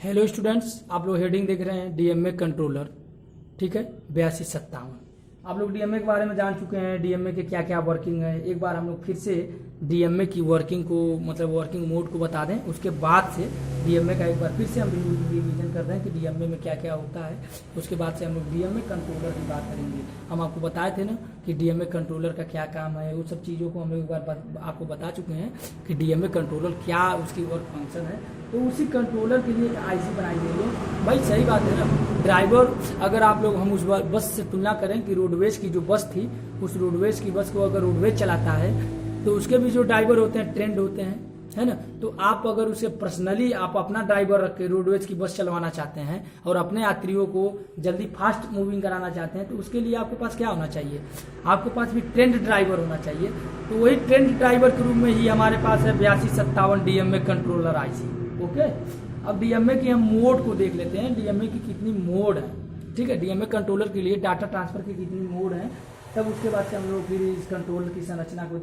Hello students, आप लोग heading देख रहे हैं डीएमए कंट्रोलर। ठीक है, 8257। आप लोग डीएमए के बारे में जान चुके हैं, डीएमए के क्या क्या वर्किंग है। एक बार हम लोग फिर से डीएमए की वर्किंग को मतलब वर्किंग मोड को बता दें, उसके बाद से डीएमए का एक बार फिर से हम रिवीजन कर रहे हैं कि डीएमए में क्या क्या होता है। उसके बाद से हम लोग डीएमए कंट्रोलर की बात करेंगे। हम आपको बताए थे ना कि डीएमए कंट्रोलर का क्या काम है, वो सब चीज़ों को हम लोग एक बार आपको बता चुके हैं कि डीएमए कंट्रोलर क्या उसकी वर्क फंक्शन है। तो उसी कंट्रोलर के लिए एक आईसी बनाई गई है। भाई सही बात है ना, ड्राइवर अगर आप लोग हम उस बस से तुलना करें कि रोडवेज की जो बस थी, उस रोडवेज की बस को अगर रोडवेज चलाता है तो उसके भी जो ड्राइवर होते हैं ट्रेंड होते हैं, है ना। तो आप अगर उसे पर्सनली आप अपना ड्राइवर रख के रोडवेज की बस चलवाना चाहते हैं और अपने यात्रियों को जल्दी फास्ट मूविंग कराना चाहते हैं, तो उसके लिए आपके पास क्या होना चाहिए, आपके पास भी ट्रेंड ड्राइवर होना चाहिए। तो वही ट्रेंड ड्राइवर के रूप में ही हमारे पास है 8257 डीएमए कंट्रोलर आईसी। ओके, अब डीएमए की हम मोड को देख लेते हैं, डीएमए की कितनी मोड है। ठीक है, डीएमए कंट्रोलर के लिए डाटा ट्रांसफर की कितनी मोड है, तब उसके बाद से हम लोग फिर इस कंट्रोलर की संरचना को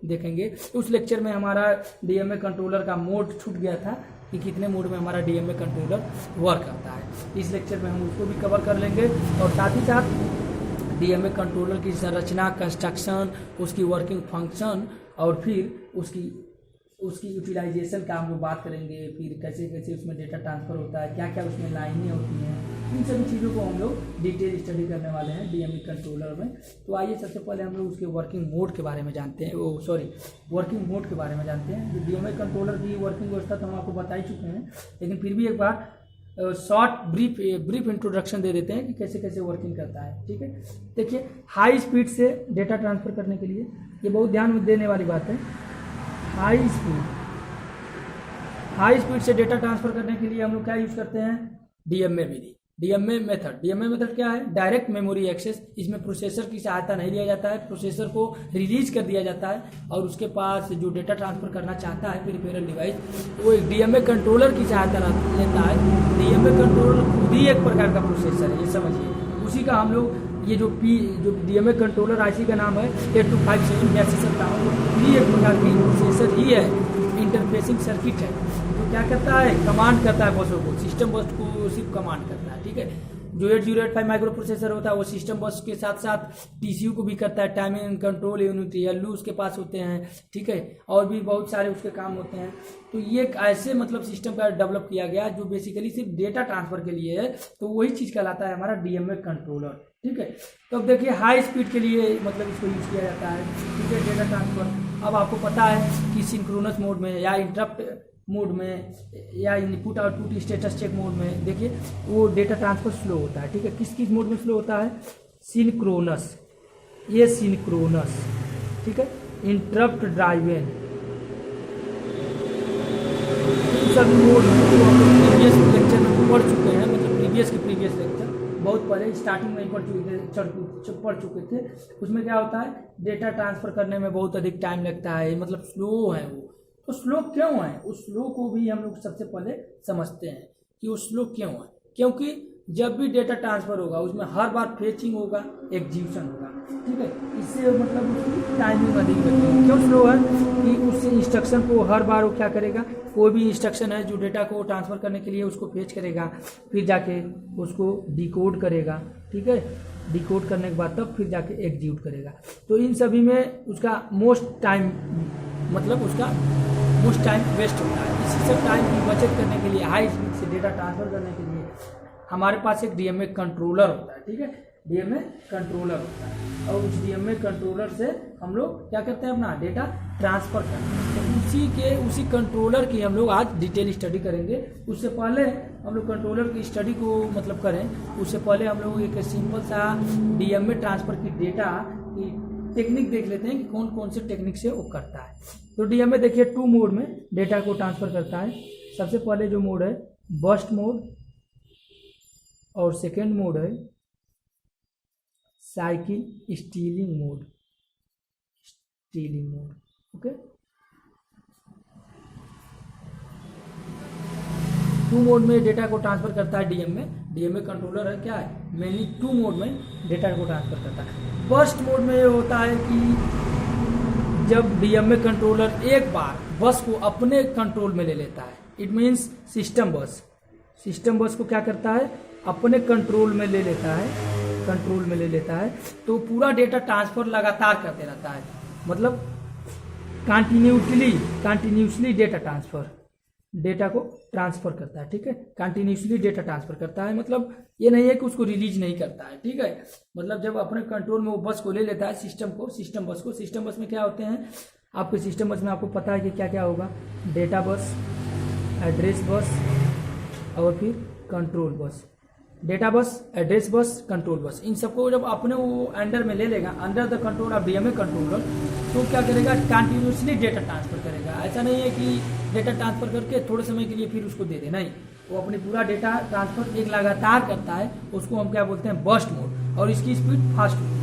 देखेंगे। उस लेक्चर में हमारा डीएमए कंट्रोलर का मोड छूट गया था कि कितने मोड में हमारा डीएमए कंट्रोलर वर्क करता है। इस लेक्चर में हम उसको भी कवर कर लेंगे और साथ ही साथ डीएमए कंट्रोलर की संरचना, कंस्ट्रक्शन, उसकी वर्किंग फंक्शन और फिर उसकी यूटिलाइजेशन का हम लोग बात करेंगे। फिर कैसे कैसे उसमें डेटा ट्रांसफर होता है, क्या क्या उसमें लाइनें होती हैं, इन सभी चीज़ों को हम लोग डिटेल स्टडी करने वाले हैं डीएमए कंट्रोलर में। तो आइए सबसे पहले हम लोग उसके वर्किंग मोड के बारे में जानते हैं, वर्किंग मोड के बारे में जानते हैं। तो डीएमए कंट्रोलर की वर्किंग व्यवस्था तो हम आपको बता ही चुके हैं, लेकिन फिर भी एक बार शॉर्ट ब्रीफ इंट्रोडक्शन दे देते हैं कि कैसे कैसे वर्किंग करता है। ठीक है, देखिए हाई स्पीड से डेटा ट्रांसफर करने के लिए ये बहुत ध्यान देने वाली बात है। हाई स्पीड से डेटा ट्रांसफर करने के लिए हम लोग क्या यूज करते हैं, डीएमए विधि, डीएमए मेथड क्या है, डायरेक्ट मेमोरी एक्सेस। इसमें प्रोसेसर की सहायता नहीं लिया जाता है, प्रोसेसर को रिलीज कर दिया जाता है और उसके पास जो डेटा ट्रांसफर करना चाहता है पेरिफेरल डिवाइस, वो एक डीएमए कंट्रोलर की सहायता लेता है। डीएमए कंट्रोलर खुद ही एक प्रकार का प्रोसेसर है, ये समझिए। उसी का हम लोग ये जो डीएमए कंट्रोलर आईसी का नाम है 8257 भी एक प्रकार की प्रोसेसर ही है, इंटरफेसिंग सर्किट है। तो क्या करता है, कमांड करता है बसों को, सिस्टम बस को सिर्फ कमांड करता है। ठीक है, जो 8085 माइक्रो प्रोसेसर होता है वो सिस्टम बस के साथ साथ टीसीयू को भी करता है, timing and control unit LU उसके पास होते हैं। ठीक है, और भी बहुत सारे उसके काम होते हैं। तो ये एक ऐसे मतलब सिस्टम का डेवलप किया गया जो बेसिकली सिर्फ डेटा ट्रांसफर के लिए है, तो वही चीज़ कहलाता है हमारा डीएमए कंट्रोलर। ठीक है, तो अब देखिए हाई स्पीड के लिए मतलब इसको यूज किया जाता है। ठीक है, डेटा ट्रांसफर। अब आपको पता है कि सिंक्रोनस मोड में या इंटरप्ट मोड में या input output status check mode में देखिए वो डेटा ट्रांसफर स्लो होता है। ठीक है, किस मोड में स्लो होता है, सिंक्रोनस, ये सिंक्रोनस। ठीक है, इंटरप्ट ड्राइवन, सभी मोड प्रीवियस लेक्चर में पढ़ चुके हैं, मतलब प्रीवियस लेक्चर बहुत पहले स्टार्टिंग में पढ़ चुके थे। उसमें क्या होता है, डेटा ट्रांसफर करने में बहुत अधिक टाइम लगता है, मतलब स्लो है वो। तो स्लो क्यों है, उस स्लो को भी हम लोग सबसे पहले समझते हैं कि वो स्लो क्यों है। क्योंकि जब भी डेटा ट्रांसफर होगा उसमें हर बार फेचिंग होगा, एग्जीक्यूशन होगा। ठीक है, इससे मतलब उसकी टाइमिंग अधिक लगेगी। क्यों स्लो है कि उस इंस्ट्रक्शन को हर बार वो क्या करेगा, कोई भी इंस्ट्रक्शन है जो डेटा को ट्रांसफर करने के लिए उसको फेच करेगा, फिर जाके उसको डिकोड करेगा। ठीक है, डिकोड करने के बाद तब फिर जाके एग्जीक्यूट करेगा। तो इन सभी में उसका मोस्ट टाइम वेस्ट होता है। इसी सब टाइम की बचत करने के लिए, हाई स्पीड से डेटा ट्रांसफर करने के लिए हमारे पास एक डीएमए कंट्रोलर होता है। ठीक है, डीएमए कंट्रोलर होता है और उस डीएमए कंट्रोलर से हम लोग क्या करते हैं, अपना डेटा ट्रांसफर करते हैं। तो उसी कंट्रोलर की हम लोग आज डिटेल स्टडी करेंगे। उससे पहले हम लोग कंट्रोलर की स्टडी को मतलब करें, उससे पहले हम लोग एक सिंपल सा डीएमए ट्रांसफर की डेटा की टेक्निक देख लेते हैं कि कौन कौन से टेक्निक से वो करता है। तो डीएमए देखिए 2 मोड में डेटा को ट्रांसफर करता है। सबसे पहले जो मोड है बर्स्ट मोड और सेकेंड मोड है cycle stealing mode. Okay, 2 mode में डेटा को ट्रांसफर करता है डीएमए कंट्रोलर है क्या है, मेनली 2 मोड में डेटा को ट्रांसफर करता है। फर्स्ट मोड में ये होता है कि जब डीएमए कंट्रोलर एक बार बस को अपने कंट्रोल में ले लेता है, इट मीन्स सिस्टम बस सिस्टम बस को क्या करता है, अपने कंट्रोल में ले लेता है, कंट्रोल में ले लेता है, तो पूरा डेटा ट्रांसफर लगातार करते रहता है, मतलब कंटिन्यूसली डेटा को ट्रांसफर करता है। ठीक है, कंटिन्यूसली डेटा ट्रांसफर करता है, मतलब ये नहीं है कि उसको रिलीज नहीं करता है। ठीक है, मतलब जब अपने कंट्रोल में वो बस को ले लेता है, सिस्टम बस में क्या होते हैं आपके सिस्टम बस में, आपको पता है कि क्या क्या होगा, डेटा बस, एड्रेस बस और फिर control bus. Data bus, address bus, control bus, इन सबको जब अपने वो अंडर में ले लेगा, under the control of DMA controller, तो क्या करेगा, कंटिन्यूसली डेटा ट्रांसफर करेगा। ऐसा नहीं है कि डेटा ट्रांसफर करके थोड़े समय के लिए फिर उसको दे दे, नहीं, वो अपनी पूरा डेटा ट्रांसफर एक लगातार करता है, उसको हम क्या बोलते हैं, बर्स्ट मोड, और इसकी स्पीड फास्ट होती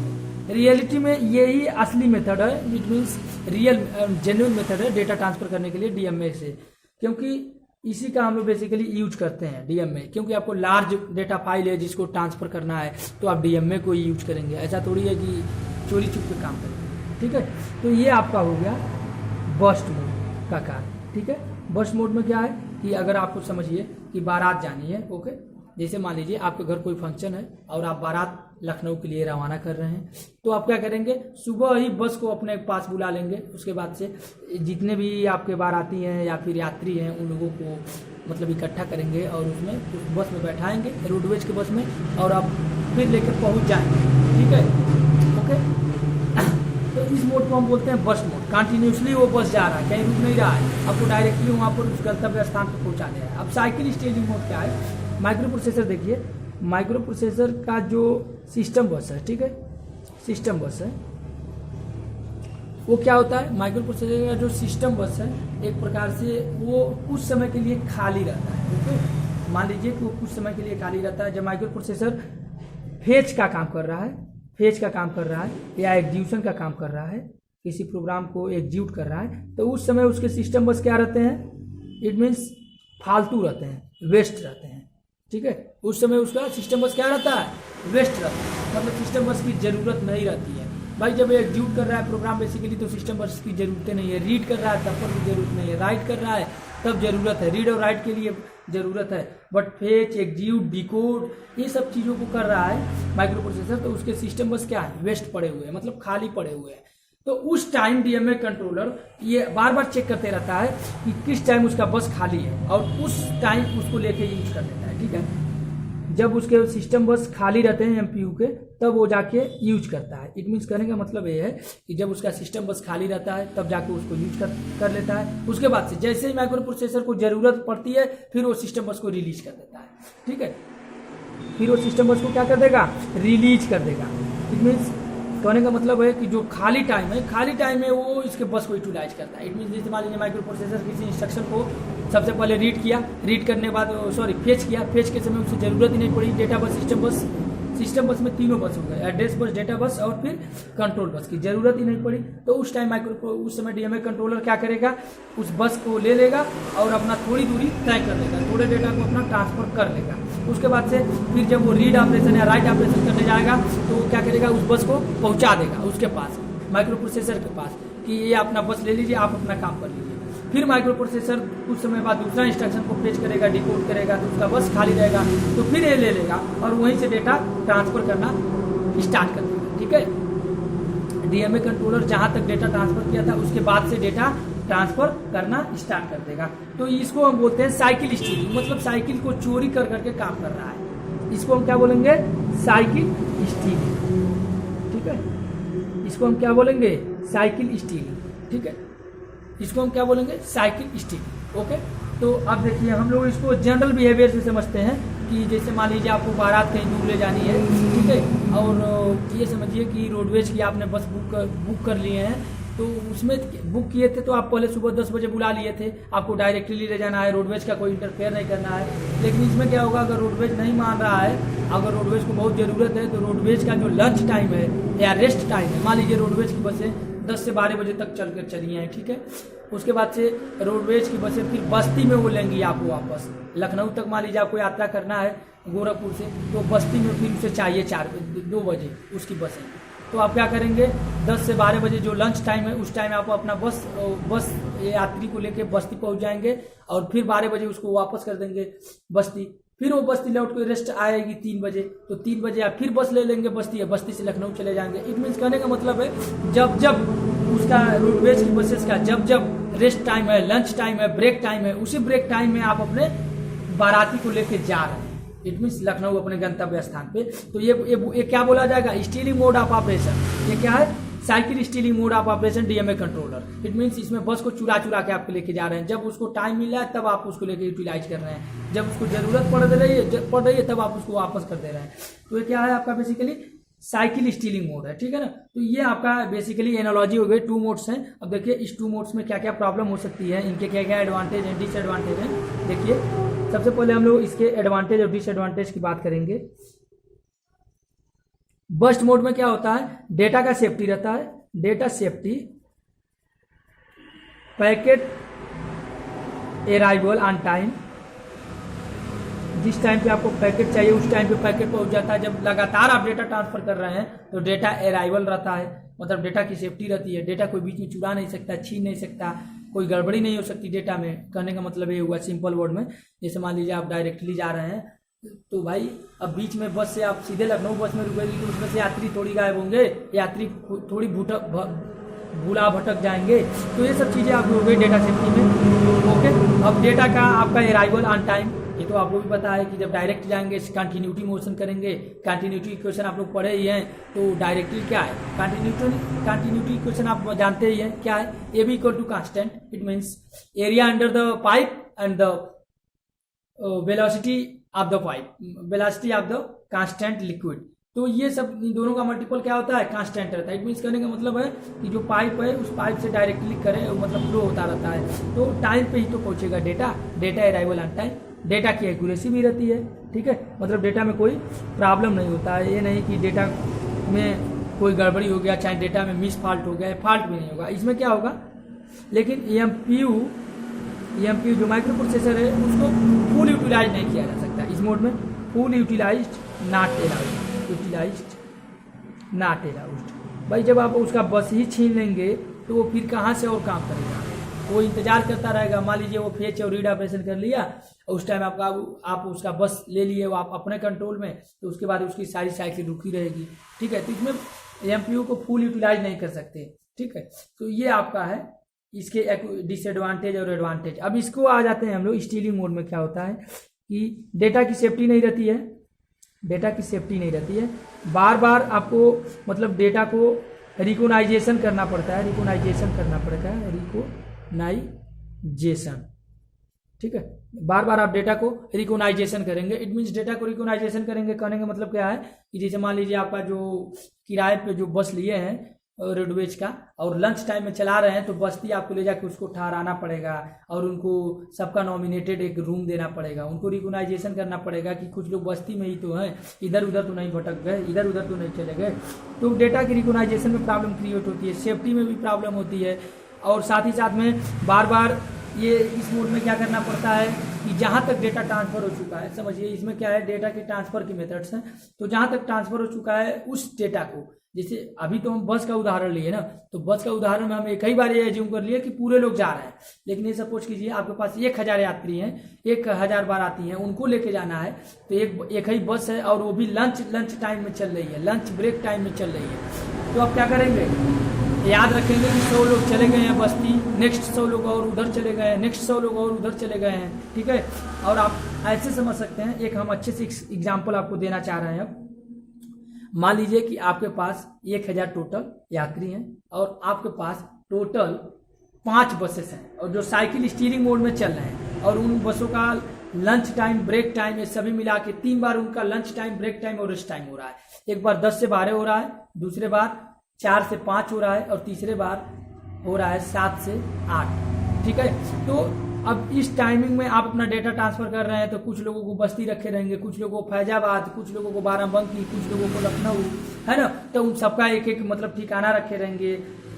है। रियलिटी में यही असली मेथड है, it means real genuine method है डेटा ट्रांसफर करने के लिए डीएमए से, क्योंकि इसी का हम लोग बेसिकली यूज करते हैं डीएमए, क्योंकि आपको लार्ज डेटा फाइल है जिसको ट्रांसफर करना है तो आप डीएमए को यूज करेंगे, ऐसा थोड़ी है कि चोरी छुप के काम करेंगे। ठीक है, तो ये आपका हो गया बर्स्ट मोड का कार्य। ठीक है, बर्स्ट मोड में क्या है कि अगर आपको समझिए कि बारात जानी है, ओके, जैसे मान लीजिए आपके घर कोई फंक्शन है और आप बारात लखनऊ के लिए रवाना कर रहे हैं, तो आप क्या करेंगे, सुबह ही बस को अपने पास बुला लेंगे, उसके बाद से जितने भी आपके बाराती हैं या फिर यात्री हैं उन लोगों को मतलब इकट्ठा करेंगे और उसमें उस बस में बैठाएंगे, रोडवेज के बस में, और आप फिर लेकर पहुंच जाएंगे। ठीक है, ओके, तो इस मोड को हम बोलते हैं बस मोड। कंटिन्यूसली वो बस जा रहा है, कहीं रुक नहीं रहा है, आपको डायरेक्टली वहाँ पर उस गंतव्य स्थान पर पहुँचा दे रहा है। अब साइकिल स्टेजिंग मोड क्या है, माइक्रो प्रोसेसर देखिए, माइक्रो प्रोसेसर का जो सिस्टम बस है, ठीक है, सिस्टम बस है, वो क्या होता है, माइक्रो प्रोसेसर का जो सिस्टम बस है एक प्रकार से वो कुछ समय के लिए खाली रहता है। ओके, मान लीजिए कि वो कुछ समय के लिए खाली रहता है। जब माइक्रो प्रोसेसर फेच का काम कर रहा है, या एग्जीक्यूशन का काम कर रहा है, किसी प्रोग्राम को एग्जीक्यूट कर रहा है, तो उस समय उसके सिस्टम बस क्या रहते हैं, इट मीन्स फालतू रहते हैं, वेस्ट रहते हैं। ठीक है, उस समय उसका सिस्टम बस क्या रहता है, वेस्ट रहता है, मतलब सिस्टम बस की जरूरत नहीं रहती है। भाई जब एग्जीक्यूट कर रहा है प्रोग्राम बेसिकली तो सिस्टम बस की जरूरत नहीं है, रीड कर रहा है तब पर भी जरूरत नहीं है, राइट कर रहा है तब जरूरत है, रीड और राइट के लिए जरूरत है, बट फेच, एग्जीक्यूट, डिकोड, ये सब चीज़ों को कर रहा है माइक्रो प्रोसेसर, तो उसके सिस्टम बस क्या है, वेस्ट पड़े हुए हैं, मतलब खाली पड़े हुए हैं। तो उस टाइम डीएमए कंट्रोलर ये बार बार चेक करते रहता है कि किस टाइम उसका बस खाली है और उस टाइम उसको लेके यूज कर लेता है। ठीक है, जब उसके सिस्टम बस खाली रहते हैं एमपीयू के, तब वो जाके यूज करता है। इट मीन्स कहने का मतलब ये है कि जब उसका सिस्टम बस खाली रहता है तब जाके उसको यूज कर लेता है। उसके बाद से जैसे ही माइक्रो प्रोसेसर को जरूरत पड़ती है फिर वो सिस्टम बस को रिलीज कर देता है। ठीक है, फिर वो सिस्टम बस को क्या कर देगा, रिलीज कर देगा। इट मीन्स कहने का मतलब है कि जो खाली टाइम है वो इसके बस को यूटिलाइज करता है। इट मीन्स जैसे मान लीजिए माइक्रो प्रोसेसर किसी इंस्ट्रक्शन को सबसे पहले रीड करने बाद फेच के समय उससे जरूरत ही नहीं पड़ी। डेटा बस, सिस्टम बस में तीनों बस हो गए, एड्रेस बस, डेटा बस और फिर कंट्रोल बस की जरूरत ही नहीं पड़ी। तो उस टाइम उस समय डीएमए कंट्रोलर क्या करेगा, उस बस को ले लेगा और अपना थोड़ी दूरी तय कर लेगा, थोड़े डेटा को अपना ट्रांसफर कर लेगा। उसके बाद से फिर जब वो रीड ऑपरेशन या राइट ऑपरेशन करने जाएगा तो वो क्या करेगा, उस बस को पहुंचा देगा उसके पास, माइक्रो प्रोसेसर के पास, कि ये अपना बस ले लीजिए, आप अपना काम कर लीजिए। फिर माइक्रो प्रोसेसर कुछ समय बाद दूसरा इंस्ट्रक्शन को फेच करेगा, डिकोड करेगा, तो उसका बस खाली रहेगा, तो फिर ये ले लेगा और वहीं से डेटा ट्रांसफर करना स्टार्ट कर देगा। ठीक है, डीएमए कंट्रोलर जहां तक डेटा ट्रांसफर किया था उसके बाद से डेटा ट्रांसफर करना स्टार्ट कर देगा। तो इसको हम बोलते हैं साइकिल स्टीलिंग, मतलब साइकिल को चोरी कर करके काम कर रहा है। इसको हम क्या बोलेंगे, साइकिल स्टीलिंग। ठीक है, इसको हम क्या बोलेंगे, साइकिल स्टीलिंग। ठीक है, इसको हम क्या बोलेंगे, साइकिल स्टीलिंग। ओके, तो अब देखिए हम लोग इसको जनरल बिहेवियर से समझते हैं कि जैसे मान लीजिए आपको बारात कहीं दूर ले जानी है, ठीक है, और ये समझिए कि रोडवेज की आपने बस बुक कर लिए हैं, तो उसमें बुक किए थे तो आप पहले सुबह 10 बजे बुला लिए थे, आपको डायरेक्टली ले जाना है, रोडवेज का कोई इंटरफेयर नहीं करना है। लेकिन इसमें क्या होगा, अगर रोडवेज नहीं मान रहा है, अगर रोडवेज को बहुत ज़रूरत है, तो रोडवेज का जो लंच टाइम है या रेस्ट टाइम है, मान लीजिए रोडवेज की बसें 10 से 12 बजे तक चली हैं, ठीक है, उसके बाद से रोडवेज की बसें फिर बस्ती में वो लेंगी आपको वापस। लखनऊ तक मान लीजिए आपको यात्रा करना है गोरखपुर से, तो बस्ती में फिर उसे चाहिए 2 बजे उसकी बसें। तो आप क्या करेंगे, 10 से 12 बजे जो लंच टाइम है उस टाइम आप अपना बस यात्री को लेके बस्ती पहुंच जाएंगे और फिर 12 बजे उसको वापस कर देंगे बस्ती। फिर वो बस्ती लौट के रेस्ट आएगी 3 बजे, तो 3 बजे आप फिर बस ले लेंगे बस्ती है, बस्ती से लखनऊ चले जाएंगे। इट मीन्स कहने का मतलब है जब जब उसका रोडवेज की बसेस का जब जब रेस्ट टाइम है, लंच टाइम है, ब्रेक टाइम है, उसी ब्रेक टाइम में आप अपने बाराती को लेके जा रहे हैं। इट मीन्स लखनऊ अपने गंतव्य स्थान पे। तो ये क्या बोला जाएगा, स्टीलिंग मोड ऑफ ऑपरेशन। ये क्या है, cycle stealing mode of operation DMA controller. It means इसमें बस को चुरा चुरा के आपको लेके जा रहे हैं, जब उसको टाइम मिला है तब आप उसको लेके यूटिलाइज कर रहे हैं, जब उसको जरूरत पड़ रही है तब आप उसको वापस कर दे रहे हैं। तो ये क्या है आपका बेसिकली साइकिल स्टीलिंग मोड है, ठीक है ना। तो ये आपका बेसिकली एनालॉजी हो गई, 2 मोड्स हैं। अब देखिए इस 2 मोड्स में क्या क्या प्रॉब्लम हो सकती है, इनके क्या क्या एडवांटेज हैं, डिसएडवांटेज हैं। देखिए सबसे पहले हम लोग इसके एडवांटेज और डिसएडवांटेज की बात करेंगे। बस्ट मोड में क्या होता है, डेटा का सेफ्टी रहता है, data safety, packet arrival on time, जिस टाइम पे आपको पैकेट चाहिए उस टाइम पे पैकेट पहुंच जाता है। जब लगातार आप डेटा ट्रांसफर कर रहे हैं तो डेटा अराइवल रहता है, मतलब डेटा की सेफ्टी रहती है, डेटा कोई बीच में चुरा नहीं सकता, छीन नहीं सकता, कोई गड़बड़ी नहीं हो सकती डेटा में। कहने का मतलब ये हुआ सिंपल वर्ड में, जैसे मान लीजिए आप डायरेक्टली जा रहे हैं तो भाई अब बीच में बस से आप सीधे लखनऊ बस में रुकेगी तो उसमें से यात्री थोड़ी गायब होंगे, यात्री थोड़ी भूला भटक जाएंगे। तो ये सब चीज़ें आप हो गई डेटा सेफ्टी में। ओके, अब डेटा का आपका अराइवल ऑन टाइम, ये तो आपको भी पता है कि जब डायरेक्ट जाएंगे कंटिन्यूटी मोशन करेंगे, कंटिन्यूटी इक्वेशन आप लोग पढ़े ही हैं। तो डायरेक्टली क्या है, कंटिन्यूटी इक्वेशन आप जानते ही हैं क्या है, A B equal to constant. It means area under the pipe and the velocity of the pipe, velocity of the constant liquid. तो ये सब इन दोनों का मल्टीपल क्या होता है, कांस्टेंट रहता है। इट मीन्स कहने का मतलब है कि जो पाइप है उस पाइप से डायरेक्टली करे मतलब फ्लो होता रहता है, तो टाइम पे ही तो पहुंचेगा data arrival on time. Data की एक्यूरेसी भी रहती है, ठीक है, मतलब डेटा में कोई प्रॉब्लम नहीं होता है। ये नहीं कि डेटा में कोई गड़बड़ी हो गया, चाहे डेटा में मिस फॉल्ट हो गया, फॉल्ट भी नहीं होगा इसमें, क्या होगा। लेकिन EMPU जो माइक्रो प्रोसेसर है उसको फुल यूटिलाइज नहीं किया जा सकता इस मोड में। Full utilised not allowed. भाई जब आप उसका बस ही छीन लेंगे तो वो फिर कहाँ से और काम करेगा, वो इंतजार करता रहेगा। मान लीजिए वो फेच और रीड ऑपरेशन कर लिया, उस टाइम आप उसका बस ले लिए, वो आप अपने कंट्रोल में, तो उसके बाद उसकी सारी साइकिल रुकी रहेगी, ठीक है। तो इसमें EMPU को फुल यूटिलाइज नहीं कर सकते, ठीक है। तो ये आपका है इसके डिसएडवांटेज और एडवांटेज। अब इसको आ जाते हैं हम लोग स्टीलिंग मोड में। क्या होता है कि डेटा की सेफ्टी नहीं रहती है, डेटा की सेफ्टी नहीं रहती है, बार बार आपको मतलब डेटा को रिकोनाइजेशन करना पड़ता है, ठीक है। बार बार आप डेटा को रिकोनाइजेशन करेंगे। इट मीन्स डेटा को रिकोनाइजेशन करेंगे कहने का मतलब क्या है कि जैसे मान लीजिए आपका जो किराए पे जो बस लिए हैं रोडवेज का और लंच टाइम में चला रहे हैं, तो बस्ती आपको ले जाकर उसको ठहराना पड़ेगा और उनको सबका नॉमिनेटेड एक रूम देना पड़ेगा, उनको रिकोनाइजेशन करना पड़ेगा कि कुछ लोग बस्ती में ही तो हैं, इधर उधर तो नहीं भटक गए, इधर उधर तो नहीं चले गए। तो डेटा की रिकोनाइजेशन में प्रॉब्लम क्रिएट होती है, सेफ्टी में भी प्रॉब्लम होती है, और साथ ही साथ में बार बार ये इस मोड में क्या करना पड़ता है कि जहाँ तक डेटा ट्रांसफर हो चुका है, समझिए इसमें क्या है, डेटा के ट्रांसफर की मेथड्स हैं। तो जहाँ तक ट्रांसफर हो चुका है उस डेटा को, जैसे अभी तो हम बस का उदाहरण लिए ना, तो बस का उदाहरण में हम कई बार ये एज्यूम कर लिए कि पूरे लोग जा रहे हैं, लेकिन ये सपोज कीजिए आपके पास 1000 यात्री हैं, 1000 बाराती हैं, उनको लेके जाना है, तो एक ही बस है और वो भी लंच टाइम में चल रही है, लंच ब्रेक टाइम में चल रही है। तो आप क्या करेंगे, याद रखेंगे कि 100 लोग चले गए हैं बस्ती, नेक्स्ट 100 लोग और उधर चले गए हैं, नेक्स्ट 100 लोग और उधर चले गए हैं, ठीक है। और आप ऐसे समझ सकते हैं, एक हम अच्छे से एग्जाम्पल आपको देना चाह रहे हैं। अब मान लीजिए कि आपके पास 1000 टोटल यात्री हैं और आपके पास टोटल 5 बसेस हैं और जो साइकिल स्टीयरिंग मोड में चल रहे हैं, और उन बसों का लंच टाइम, ब्रेक टाइम, ये सभी मिला के 3 बार उनका लंच टाइम, ब्रेक टाइम और रेस्ट टाइम हो रहा है। एक बार 10 से 12 हो रहा है, दूसरे बार 4 से 5 हो रहा है, और तीसरे बार हो रहा है 7 से 8, ठीक है। तो अब इस टाइमिंग में आप अपना डेटा ट्रांसफर कर रहे हैं, तो कुछ लोगों को बस्ती रखे रहेंगे, कुछ लोगों को फैजाबाद, कुछ लोगों को बाराबंकी, कुछ लोगों को लखनऊ, है ना। तो उन सबका एक एक मतलब ठिकाना रखे रहेंगे।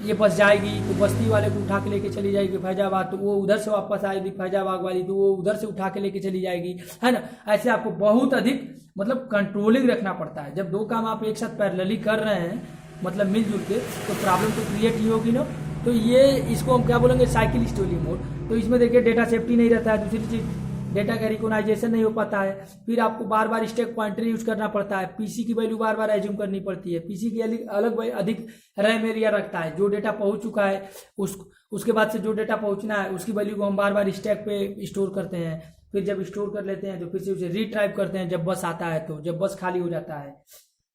ये बस जाएगी तो बस्ती वाले को उठा के लेके चली जाएगी फैजाबाद, तो वो उधर से वापस आएगी फैजाबाद वाली, तो वो उधर से उठा के लेके चली जाएगी, है ना। ऐसे आपको बहुत अधिक मतलब कंट्रोलिंग रखना पड़ता है। जब 2 काम आप एक साथ पैरेलली कर रहे हैं, मतलब मिलजुल के, तो प्रॉब्लम तो क्रिएट ही होगी ना। तो ये इसको हम क्या बोलेंगे, साइकिल स्टीयरिंग मोड। तो इसमें देखिए डेटा सेफ्टी नहीं रहता है। दूसरी चीज डेटा का रिकॉग्नाइजेशन नहीं हो पाता है, फिर आपको बार बार स्टैक पॉइंटर यूज करना पड़ता है, पीसी की वैल्यू बार बार एज्यूम करनी पड़ती है, पीसी की अलग अधिक रैम एरिया रखता है, जो डेटा पहुंच चुका है उसके बाद से जो डेटा पहुंचना है उसकी वैल्यू को हम बार बार स्टैक पे स्टोर करते हैं, फिर जब स्टोर कर लेते हैं तो फिर से उसे रीट्राइप करते हैं जब बस आता है, तो जब बस खाली हो जाता है,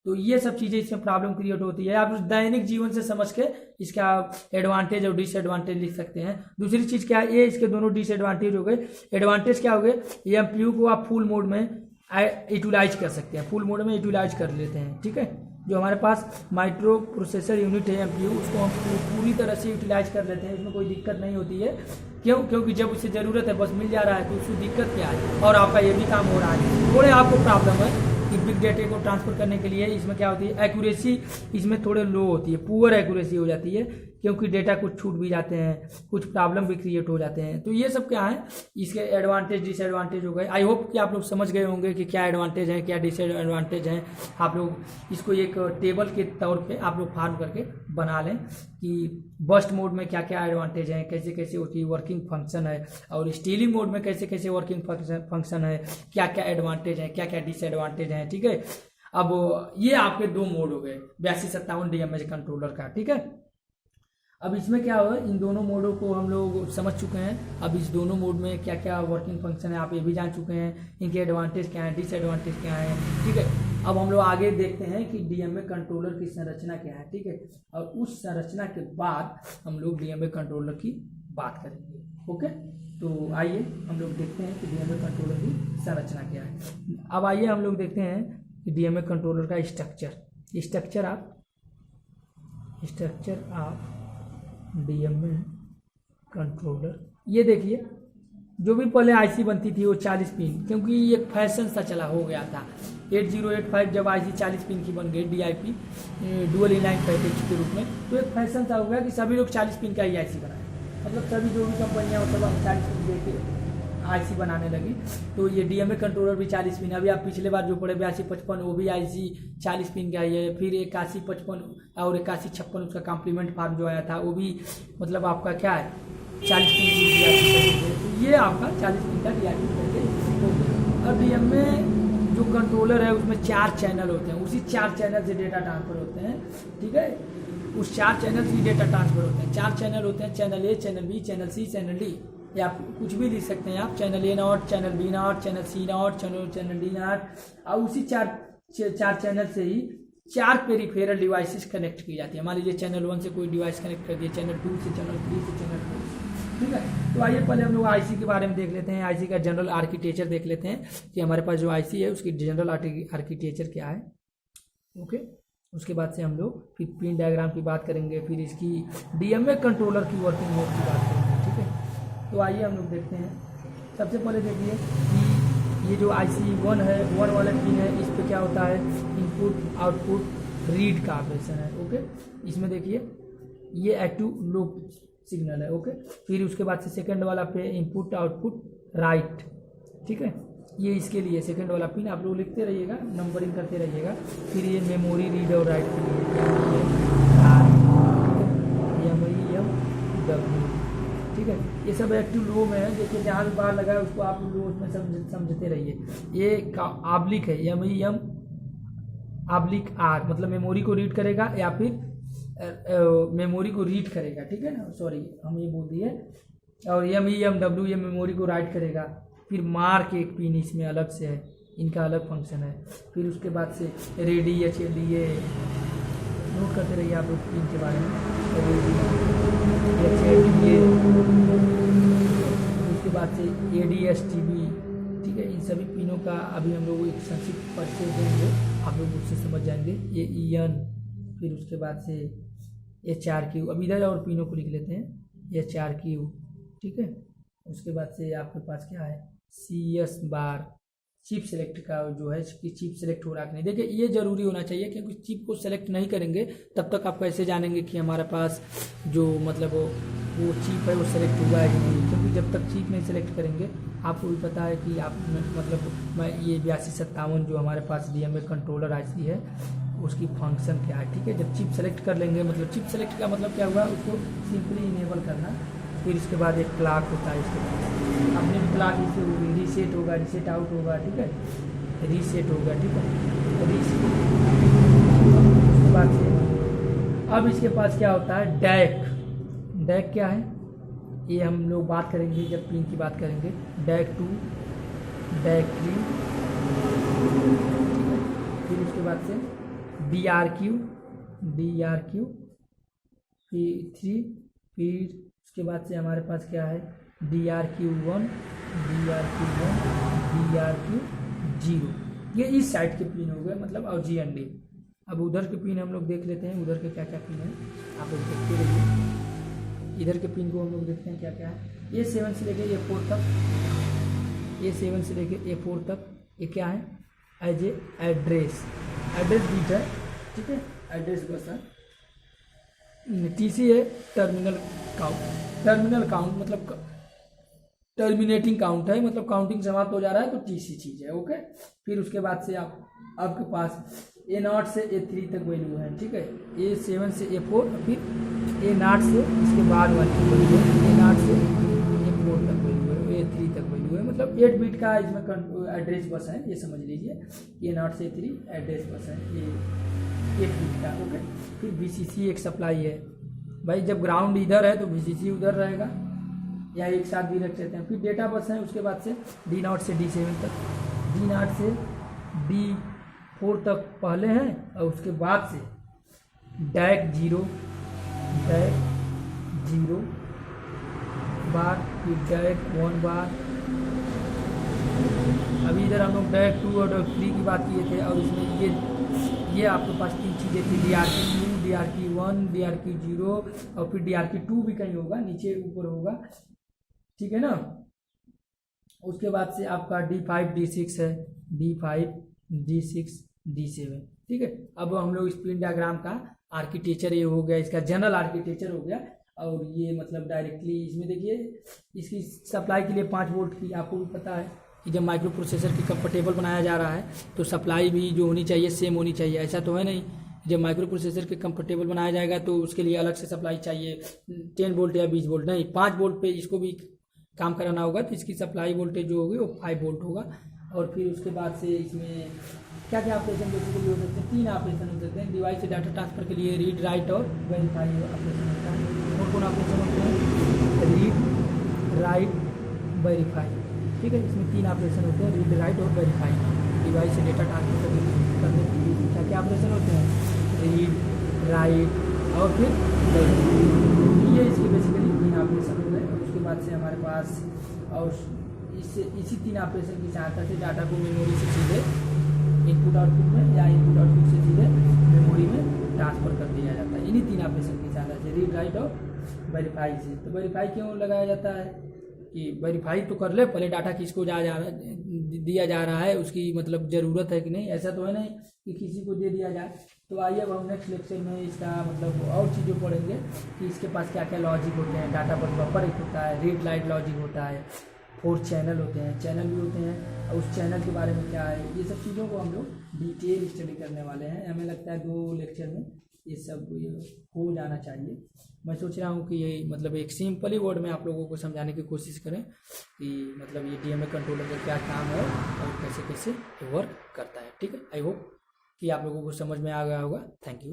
तो ये सब चीज़ें इसमें प्रॉब्लम क्रिएट होती है। आप दैनिक जीवन से समझ के इसका एडवांटेज और डिसएडवांटेज लिख सकते हैं। दूसरी चीज़ क्या है, ये इसके दोनों डिसएडवांटेज हो गए। एडवांटेज क्या हो गए, ये एमपीयू को आप फुल मोड में यूटिलाइज कर सकते हैं, फुल मोड में यूटिलाइज कर लेते हैं, ठीक है। जो हमारे पास माइक्रो प्रोसेसर यूनिट है एमपीयू, उसको हम पूरी तरह से यूटिलाइज कर लेते हैं, इसमें कोई दिक्कत नहीं होती है। क्योंकि जब उसे ज़रूरत है बस मिल जा रहा है, तो उसको दिक्कत क्या है, और आपका ये भी काम हो रहा है। थोड़े आपको प्रॉब्लम है कि बिग डेटा को ट्रांसफर करने के लिए इसमें क्या होती है, एक्यूरेसी इसमें थोड़े लो होती है, पुअर एक्यूरेसी हो जाती है, क्योंकि डेटा कुछ छूट भी जाते हैं, कुछ प्रॉब्लम भी क्रिएट हो जाते हैं। तो ये सब क्या है, इसके एडवांटेज डिसएडवांटेज हो गए। आई होप कि आप लोग समझ गए होंगे कि क्या एडवांटेज है क्या डिसएडवांटेज है। आप लोग इसको एक टेबल के तौर पे आप लोग फॉर्म करके बना लें कि बस्ट मोड में क्या क्या एडवांटेज है, कैसे कैसे उसकी वर्किंग फंक्शन है, और स्टीलिंग मोड में कैसे कैसे वर्किंग फंक्शन है, क्या क्या एडवांटेज है क्या क्या डिसएडवांटेज है, ठीक है। अब ये आपके दो मोड हो गए 8257 डीएमए कंट्रोलर का, ठीक है। अब इसमें क्या होगा, इन दोनों मोडों को हम लोग समझ चुके हैं। अब इस दोनों मोड में क्या क्या वर्किंग फंक्शन है आप ये भी जान चुके हैं, इनके एडवांटेज क्या है डिसएडवांटेज क्या है, ठीक है। अब हम लोग आगे देखते हैं कि डीएमए कंट्रोलर की संरचना क्या है, ठीक है। और उस संरचना के बाद हम लोग डीएमए कंट्रोलर की बात करेंगे, ओके। तो आइए हम लोग देखते हैं कि डीएमए कंट्रोलर की संरचना क्या है। अब आइए हम लोग देखते हैं कि डीएमए कंट्रोलर का स्ट्रक्चर आप डीएमए कंट्रोलर, ये देखिए जो भी पहले आईसी बनती थी वो 40 पिन, क्योंकि ये एक फैशन सा चला हो गया था। 8085 जब आईसी 40 पिन की बन गई डीआईपी डुअल इनलाइन पैकेज के रूप में, तो एक फैशन सा हो गया कि सभी लोग 40 पिन का ही आईसी बनाए, मतलब सभी जो भी कंपनियाँ मतलब 40 पिन दे के आईसी बनाने लगी। तो ये डीएमए कंट्रोलर भी 40 पिन, अभी आप पिछले बार जो पढ़े 8255 वो भी आईसी 40 पिन का ही है। फिर 8155 और 8156 उसका कॉम्प्लीमेंट फार्म जो आया था वो भी मतलब आपका क्या है 40 पिन की डीआईपी। तो ये आपका 40 पिन का डीआईपी करके। अब डीएमए जो कंट्रोलर है उसमें 4 चैनल होते हैं, उसी 4 चैनल से डेटा ट्रांसफर होते हैं, ठीक है। उस 4 चैनल से डेटा ट्रांसफर होते हैं। 4 चैनल होते हैं, channel A, channel B, channel C, channel D, या कुछ भी लिख सकते हैं आप, channel A not, channel B not, channel C not, channel D not. और उसी चार चैनल से ही 4 पेरिफेरल डिवाइसेस कनेक्ट की जाती है। मान लीजिए चैनल 1 से कोई डिवाइस कनेक्ट कर दिया, चैनल 2 से, चैनल 3 से, चैनल 4, ठीक है। तो आइए पहले हम लोग आईसी के बारे में देख लेते हैं, आईसी का जनरल आर्किटेक्चर देख लेते हैं कि हमारे पास जो आईसी है उसकी जनरल आर्किटेक्चर क्या है, ओके। उसके बाद से हम लोग फिर पिन डायग्राम की बात करेंगे, फिर इसकी डीएमए कंट्रोलर की वर्किंग मोड की बात करेंगे, ठीक है। तो आइए हम लोग देखते हैं। सबसे पहले देखिए कि ये जो IC 1 है, 1 वाला पिन है, इस पे क्या होता है, इनपुट आउटपुट रीड का ऑपरेशन है, ओके। इसमें देखिए ये एक्टिव लो सिग्नल है, ओके। फिर उसके बाद से सेकंड वाला पे इनपुट आउटपुट राइट, ठीक है। ये इसके लिए सेकंड वाला पिन आप लोग लिखते रहिएगा, नंबरिंग करते रहिएगा। फिर ये मेमोरी रीड और राइट के लिए MIMW, ठीक है। ये सब एक्टिव लो में है, देखिए जहाँ भी बार लगा है उसको आप लो उसमें समझते रहिए। ये आब्लिक है, MIM आब्लिक R, मतलब मेमोरी को रीड करेगा या फिर मेमोरी को रीड करेगा, ठीक है ना, सॉरी हम ये बोल दिए। और MIMW ये मेमोरी को राइट करेगा। फिर मार्क एक पिन इसमें अलग से है, इनका अलग फंक्शन है। फिर उसके बाद से रेडी HLD, ये नोट करते रहिए आप लोग पिन के बारे में, उसके बाद से ADSTB, ठीक है। इन सभी पिनों का अभी हम लोग एक संक्षिप्त परिचय देंगे, आप लोग उससे समझ जाएंगे। ये EN, फिर उसके बाद से HRQ, अब इधर और पिनों को लिख लेते हैं, HRQ, ठीक है। उसके बाद से आपके पास क्या है, CS बार, चिप सेलेक्ट का जो है कि चिप सेलेक्ट हो रहा है कि नहीं। देखिए ये जरूरी होना चाहिए, क्योंकि चिप को सेलेक्ट नहीं करेंगे तब तक आप कैसे जानेंगे कि हमारे पास जो मतलब वो चिप है वो सेलेक्ट हुआ है कि नहीं। क्योंकि जब तक चिप नहीं सेलेक्ट करेंगे, आपको भी पता है कि आप मतलब मैं ये 8257 जो हमारे पास डीएमए कंट्रोलर IC है उसकी फंक्शन क्या है, ठीक है। जब चिप सेलेक्ट कर लेंगे, मतलब चिप सेलेक्ट का मतलब क्या हुआ, उसको सिंपली इनेबल करना, फिर इसके बाद एक क्लॉक होता है, इसके बाद अपने भी क्लॉक इससे होगी, रीसेट होगा, रीसेट आउट होगा, ठीक है, रीसेट होगा, ठीक है, रीसेट। उसके बाद से अब इसके पास क्या होता है, डैक। डैक क्या है ये हम लोग बात करेंगे जब पिन की बात करेंगे। डैक 2, डैक 3, फिर उसके बाद से DRQ, फिर 3, फिर उसके बाद से हमारे पास क्या है DRQ1, DRQ0। ये इस साइड के पिन हो गए मतलब, और GND। अब उधर के पिन हम लोग देख लेते हैं, उधर के क्या क्या पिन है आप लोग देखते रहिए। इधर के पिन को हम लोग देखते हैं क्या क्या है। A7 से लेके A4 तक, A7 से लेके A4 तक ये क्या है, एज ए एड्रेस बीट है, ठीक है, एड्रेस बस है। TC है टर्मिनल काउंट मतलब टर्मिनेटिंग काउंट है, मतलब काउंटिंग समाप्त हो जा रहा है तो TC चीज़ है, ओके। फिर उसके बाद से आपके पास A0 से A3 तक वैल्यू है, ठीक है, A7 से A4, फिर A0 से इसके बाद वाली वैल्यू है, A0 से A4 तक वैल्यू है, A3 तक वैल्यू है, मतलब 8 बिट का इसमें एड्रेस बस है, ये समझ लीजिए। A0 से A3 एड्रेस बस है, ये 8 बिट का, ओके। फिर VCC एक सप्लाई है भाई, जब ग्राउंड इधर है तो VCC उधर रहेगा, या एक साथ भी रख सकते हैं। फिर डेटा बस है, उसके बाद से D0 से D7 तक, D0 से D4 तक पहले हैं, और उसके बाद से DAC 0 बार, फिर DAC 1 बार। अभी इधर हम लोग DAC 2 और DAC 3 की बात किए थे, और इसमें ये आपके पास 3 चीज़ें थी, DRQ2, DRQ1, DRQ0, और फिर DRQ2 भी कहीं होगा, नीचे ऊपर होगा, ठीक है ना। उसके बाद से आपका D5 D6 है, D5 D6 D7, ठीक है। अब हम लोग इस पिन डायग्राम का आर्किटेक्चर ये हो गया, इसका जनरल आर्किटेक्चर हो गया। और ये मतलब डायरेक्टली इसमें देखिए, इसकी सप्लाई के लिए 5 वोल्ट की, आपको भी पता है कि जब माइक्रो प्रोसेसर की कंफर्टेबल बनाया जा रहा है तो सप्लाई भी जो होनी चाहिए सेम होनी चाहिए, ऐसा तो है नहीं। जब माइक्रो प्रोसेसर के कंफर्टेबल बनाया जाएगा तो उसके लिए अलग से सप्लाई चाहिए 10 वोल्ट या 20 वोल्ट, नहीं 5 वोल्ट पे इसको भी काम कराना होगा, तो इसकी सप्लाई वोल्टेज जो होगी वो 5 वोल्ट होगा। और फिर उसके बाद से इसमें क्या क्या ऑपरेशन बेसिकली हो सकते हैं, 3 ऑपरेशन हो सकते हैं डिवाइस से डाटा ट्रांसफर के लिए, रीड राइट और वेरीफाई ऑपरेशन होता है। कौन कौन ऑपरेशन होते हैं, रीड राइट वेरीफाई, ठीक है। इसमें 3 ऑपरेशन होते हैं, रीड राइट और वेरीफाई। डिवाइस से डेटा ट्रांसफर करने के लिए क्या क्या ऑपरेशन होते हैं, रीड राइट और फिर वेरीफाई। ये इसके बेसिकली 3 ऑपरेशन हो गए। उसके बाद से हमारे पास और इसी 3 ऑपरेशन की सहायता से डाटा को मेमोरी से सीधे इनपुट आउटपुट में, या इनपुट आउटपुट से सीधे मेमोरी में ट्रांसफर कर दिया जाता है, इन्हीं 3 ऑपरेशन की सहायता से, रीड राइट और वेरीफाई से। तो वेरीफाई क्यों लगाया जाता है कि वेरीफाई तो कर ले, पहले डाटा किसको दिया जा रहा है, उसकी मतलब ज़रूरत है कि नहीं, ऐसा तो है नहीं कि किसी को दे दिया जाए। तो आइए अब हम नेक्स्ट लेक्चर में इसका मतलब और चीज़ें पढ़ेंगे कि इसके पास क्या क्या लॉजिक होते हैं। डाटा बस बफर एक होता है, रीड राइट लॉजिक होता है, 4 चैनल होते हैं, चैनल भी होते हैं, और उस चैनल के बारे में क्या है, ये सब चीज़ों को हम लोग डिटेल स्टडी करने वाले हैं। हमें लगता है 2 लेक्चर में ये सब हो जाना चाहिए। मैं सोच रहा हूँ कि ये मतलब एक सिंपल ही वर्ड में आप लोगों को समझाने की कोशिश करें कि मतलब ये DMA कंट्रोलर का क्या काम है और कैसे कैसे वर्क करता है, ठीक है। आई होप कि आप लोगों को समझ में आ गया होगा। Thank you.